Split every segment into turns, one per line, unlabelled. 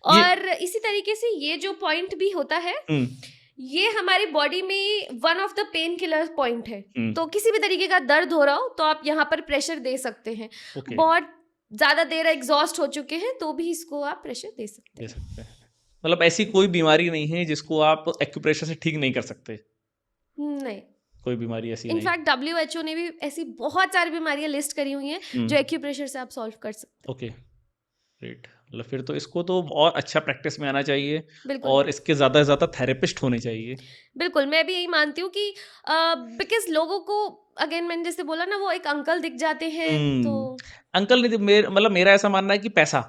ये
और इसी तरीके से ये जो पॉइंट भी होता है, ये हमारी बॉडी में one of the pain killer point है। तो किसी भी तरीके का दर्द हो रहा हो तो आप यहाँ पर प्रेशर दे सकते हैं।
ओके
बहुत ज्यादा देर एग्जॉस्ट हो चुके हैं तो भी इसको आप प्रेशर दे सकते
दे
हैं।
सकते हैं। मतलब ऐसी कोई बीमारी नहीं है जिसको आप एक्यूप्रेशर से ठीक नहीं कर सकते?
नहीं,
कोई बीमारी ऐसी नहीं?
इनफैक्ट WHO ने भी ऐसी बहुत सारी बीमारियां लिस्ट करी हुई हैं जो एक्यूप्रेशर से आप सॉल्व कर सकते
ओके ग्रेट। मतलब फिर तो इसको तो और अच्छा प्रैक्टिस में आना चाहिए
हैं। बिल्कुल
और इसके ज़्यादा से ज़्यादा थेरेपिस्ट होने चाहिए।
बिल्कुल, मैं भी यही मानती हूँ कि बिकॉज लोगों को, अगेन मैंने जैसे बोला ना, वो एक अंकल दिख जाते हैं तो
अंकल नहीं, मतलब मेरा ऐसा मानना है कि पैसा,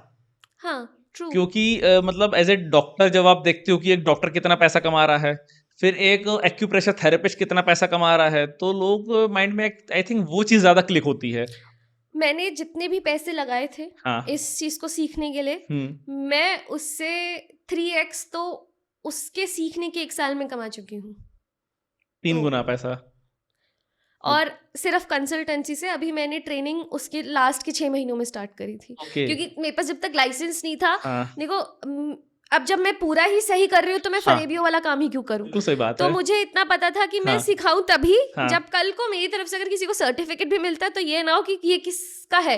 हाँ ट्रू।
क्योंकि मतलब एज ए डॉक्टर जब आप देखते हो कि एक डॉक्टर कितना पैसा कमा रहा है, फिर एक एक्यूप्रेशर थेरेपिस्ट कितना पैसा कमा रहा है, तो लोग माइंड में आई थिंक वो चीज़ ज़्यादा क्लिक होती है।
मैंने जितने भी पैसे लगाए थे
हाँ
इस चीज को सीखने के लिए, मैं उससे 3x तो उसके सीखने के 1 साल में कमा चुकी हूँ।
3
तो
गुना पैसा।
और सिर्फ कंसल्टेंसी से अभी मैंने ट्रेनिंग उसके लास्ट के 6 महीनों में स्टार्ट करी थी।
ओके
क्योंकि मेरे पास जब तक लाइसेंस नहीं था,
हाँ
देखो अब जब मैं पूरा ही सही कर रही हूँ तो मैं
हाँ
फरेबियो वाला काम ही क्यों करूँ।
बिल्कुल सही बात
तो
है।
मुझे इतना पता था कि मैं
हाँ
सिखाऊं तभी
हाँ
जब कल को मेरी तरफ से अगर किसी को सर्टिफिकेट भी मिलता है तो ये ना हो कि ये किसका है।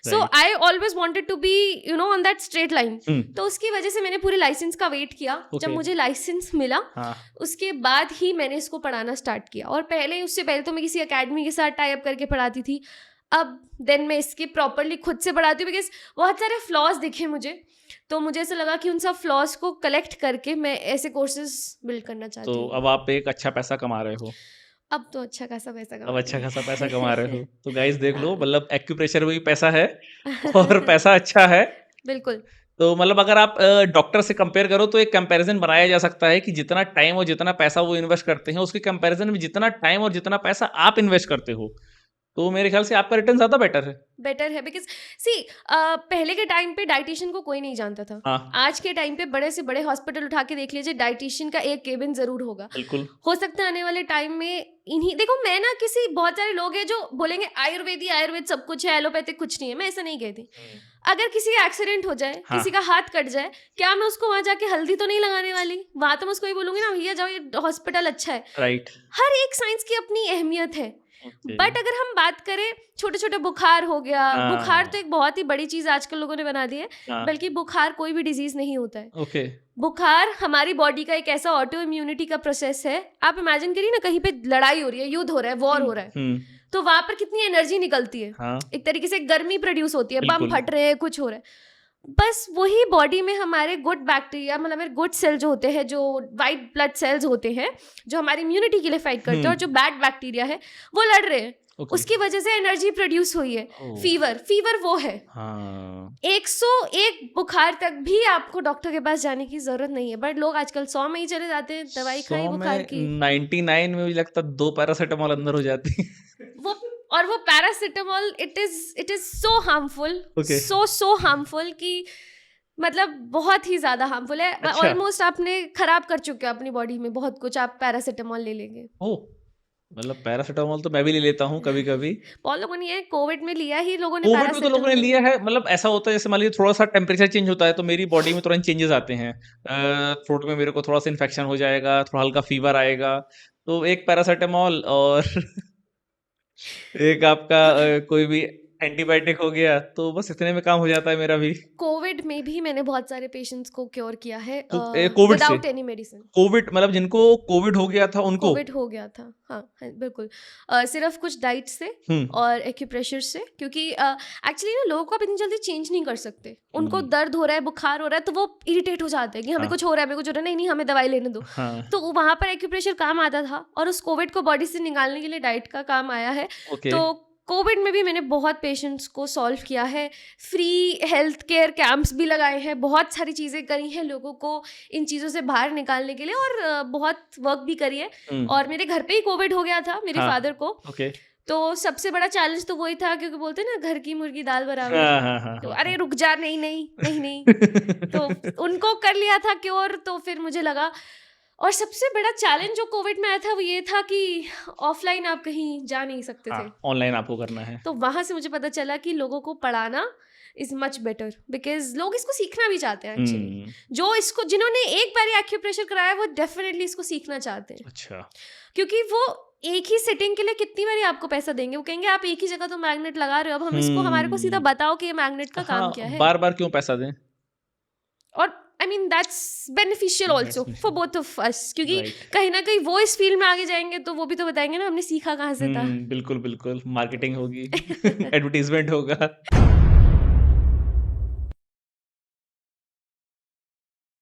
So
right
I always wanted to be on that straight line. तो उसकी वजह से मैंने पूरे लाइसेंस का वेट किया। जब
ओके
मुझे लाइसेंस मिला
हाँ
उसके बाद ही मैंने इसको पढ़ाना स्टार्ट किया। और उससे पहले तो मैं किसी एकेडमी के साथ टाई अप करके पढ़ाती थी। अब देन मैं इसके प्रॉपरली खुद से पढ़ाती हूँ बिकॉज बहुत सारे फ्लॉज दिखे मुझे, तो मुझे ऐसा लगा कि उन सब फ्लॉज को कलेक्ट करके मैं ऐसे कोर्सेज बिल्ड करना चाहती
तो
हूँ।
अब आप एक अच्छा पैसा कमा रहे हो?
अब तो अच्छा खासा पैसा
अब
कमाती
अच्छा
हूँ।
खासा पैसा कमा रहे हो, तो गाइस देख लो,
हाँ।
मतलब एक्यूप्रेशर में भी पैसा है और पैसा अच्छा है।
बिल्कुल
तो मतलब अगर आप डॉक्टर से कंपेयर करो तो एक कंपैरिजन बनाया जा सकता है कि जितना टाइम और जितना पैसा वो इन्वेस्ट करते हैं, उसके कंपैरिजन में जितना टाइम और जितना पैसा आप इन्वेस्ट करते हो, तो मेरे ख्याल से आपका रिटर्न ज़्यादा बेटर है
बिकॉज सी पहले के टाइम पे डाइटिशियन को कोई नहीं जानता था।
हाँ
आज के टाइम पे बड़े से बड़े हॉस्पिटल उठा के देख लीजिए, डाइटिशियन का एक केबिन जरूर होगा।
बिल्कुल
हो सकता है आने वाले टाइम में इन्हीं, देखो मैं ना, किसी बहुत सारे लोग हैं जो बोलेंगे आयुर्वेद सब कुछ है, एलोपैथिक कुछ नहीं है। मैं ऐसा नहीं कहती। अगर किसी का एक्सीडेंट हो जाए,
हाँ
किसी का हाथ कट जाए, क्या मैं उसको वहां जाके हल्दी तो नहीं लगाने वाली? वहां तो मैं उसको ही बोलूंगी ना, भैया जाओ, ये हॉस्पिटल अच्छा है।
राइट
हर एक साइंस की अपनी अहमियत है।
ओके
बट अगर हम बात करें, छोटे छोटे बुखार हो गया, बुखार तो
हाँ
एक बहुत ही बड़ी चीज आजकल लोगों ने बना दी है।
हाँ
बल्कि बुखार कोई भी डिजीज नहीं होता है।
ओके
बुखार हमारी बॉडी का एक ऐसा ऑटो इम्यूनिटी का प्रोसेस है। आप इमेजिन करिए ना, कहीं पे लड़ाई हो रही है, युद्ध हो रहा है, वॉर हो रहा है, तो वहां पर कितनी एनर्जी निकलती है।
हाँ
एक तरीके से गर्मी प्रोड्यूस होती है, बम
बिल्कुल
फट रहे हैं, कुछ हो रहा है। बस वही बॉडी में हमारे गुड बैक्टीरिया, मतलब हमारे गुड सेल जो होते हैं, जो वाइट ब्लड सेल्स होते हैं, जो हमारी इम्यूनिटी के लिए फाइट करते हैं, और जो बैड बैक्टीरिया है वो लड़ रहे हैं।
ओके
उसकी वजह से एनर्जी प्रोड्यूस हुई है।
ओह
फीवर वो है।
हाँ
101 बुखार तक भी आपको डॉक्टर के पास जाने की जरूरत नहीं है, बट लोग आजकल 100 में ही चले जाते हैं, दवाई
100
खाई बुखार
में
की।
99 में मुझे लगता है 2 पैरासिटामॉल अंदर हो जाती
वो वो paracetamol, it is so harmful,
okay
so harmful कि मतलब बहुत ही ज्यादा हार्मफुल है।
अच्छा
ऑलमोस्ट आपने खराब कर चुके हो अपनी बॉडी में बहुत कुछ, आप पैरासिटामॉल ले लेंगे।
ओह मतलब पैरासिटामॉल तो मैं भी ले लेता हूँ कभी कभी।
बहुत लोगों ने, कोविड में लिया ही लोगों ने
कोविड में तो लोगों ने
पैरासिटामॉल।
लिया है। मतलब ऐसा होता है जैसे मान लीजिए थोड़ा सा टेम्परेचर चेंज होता है तो मेरी बॉडी में तुरंत चेंजेस आते हैं। थ्रोट में मेरे को थोड़ा सा इन्फेक्शन हो जाएगा, थोड़ा हल्का फीवर आएगा, तो एक पैरासिटामॉल और एक आपका कोई भी एंटीबायोटिक हो गया, तो बस इतने में काम हो जाता है मेरा भी।
कोविड में भी मैंने बहुत सारे पेशेंट्स को क्योर किया है
तो कोविड से,
विदाउट एनी मेडिसिन।
कोविड मतलब जिनको कोविड हो गया था उनको?
कोविड हो गया था, हाँ हाँ बिल्कुल। सिर्फ कुछ डाइट से और एक्यूप्रेशर से, क्योंकि एक्चुअली ना लोगों को आप इतनी जल्दी चेंज नहीं कर सकते। उनको दर्द हो रहा है, बुखार हो रहा है, तो वो इरिटेट हो जाते हैं कि हमें
हाँ
कुछ हो रहा है, हमें कुछ हो रहा है, नहीं नहीं हमें दवाई लेने दो।
हाँ
तो वहां पर एक्यूप्रेशर काम आता था, और उस कोविड को बॉडी से निकालने के लिए डाइट का काम आया है।
ओके
तो कोविड में भी मैंने बहुत पेशेंट्स को सॉल्व किया है। फ्री हेल्थ केयर कैंप्स भी लगाए हैं, बहुत सारी चीज़ें करी हैं लोगों को इन चीज़ों से बाहर निकालने के लिए, और बहुत वर्क भी करी है। और मेरे घर पे ही कोविड हो गया था मेरे
हाँ
फादर को।
ओके
तो सबसे बड़ा चैलेंज तो वही था, क्योंकि बोलते हैं ना, घर की मुर्गी दाल बराबर।
हाँ हाँ हाँ
तो
हाँ
अरे रुक जा, नहीं नहीं नहीं नहीं तो उनको कर लिया था क्योर। तो फिर मुझे लगा, और सबसे बड़ा चैलेंज जो कोविड में आया था वो ये था कि ऑफलाइन आप कहीं जा नहीं सकते थे।
ऑनलाइन आपको करना है।
तो वहां से मुझे पता चला कि लोगों को पढ़ाना इज मच बेटर, बिकॉज लोग इसको सीखना भी चाहते हैं एक्चुअली।
हम्म,
जो इसको जिन्होंने एक बार एक्यूप्रेशर कराया वो डेफिनेटली इसको सीखना चाहते हैं,
अच्छा।
क्योंकि वो एक ही सिटिंग के लिए कितनी बारी आपको पैसा देंगे। वो कहेंगे आप एक ही जगह तो मैग्नेट लगा रहे हो, अब हम इसको हमारे को सीधा बताओ कि ये मैग्नेट का काम क्या है।
बार बार क्यों पैसा दें?
और I mean that's beneficial also for both of us, क्योंकि
राइट।
कहीं ना कहीं वो इस फील्ड में आगे जाएंगे तो वो भी तो बताएंगे ना हमने सीखा कहाँ से था।
बिल्कुल बिल्कुल, मार्केटिंग होगी, एडवर्टीजमेंट होगा।